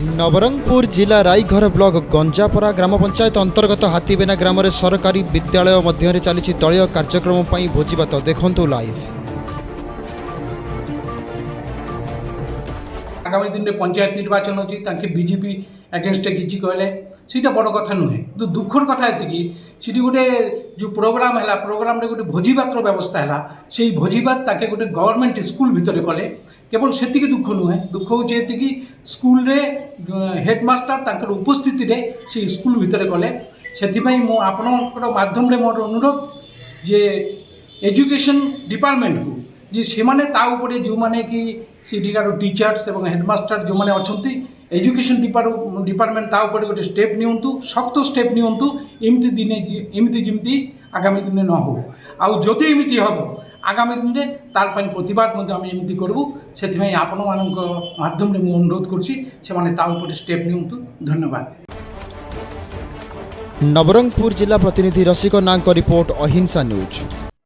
नवरंगपुर जिला राईघर ब्लॉक गंजापरा ग्राम पंचायत अंतर्गत हाथीबेना ग्राम में सरकारी विद्यालय मध्य चली दलीय कार्यक्रम पर भोजीभात देखु लाइव। आगामी दिन में पंचायत निर्वाचन अच्छी बीजेपी एगेन्स्ट किसी कहले सीटा बड़ कथा नुहे तो दुखर कथा ये गोटे जो प्रोग्राम है प्रोग्राम रे गोटे भोजीभातर व्यवस्था है से भोजीभात ताके गोटे गवर्नमेंट स्कूल भितर कले केवल से दुख नुहे दुख हूँ स्कूल रे हेडमास्टर तांकर उपस्थिति रे से स्कूल भितर कले से आपण माध्यम रे मोर अनुरोध जे एजुकेशन डिपार्टमेंट को जी से माने जो माने कि सीटिकार टीचर्स और हेडमास्टर जो माने अच्छी एजुकेशन डिपार्टमेंट गोटे स्टेप नियंतु शक्त स्टेप नियंतु एमती दिने एमती जमी आगामी दिन न हो आउ जदि एमती हम आगामी दिन में तार प्रतिवाद एमती करूँ से आपण माध्यम मुझे अनुरोध कर स्टेप नियंतु। धन्यवाद। नवरंगपुर जिला प्रतिनिधि रसिक नाग रिपोर्ट अहिंसा न्यूज।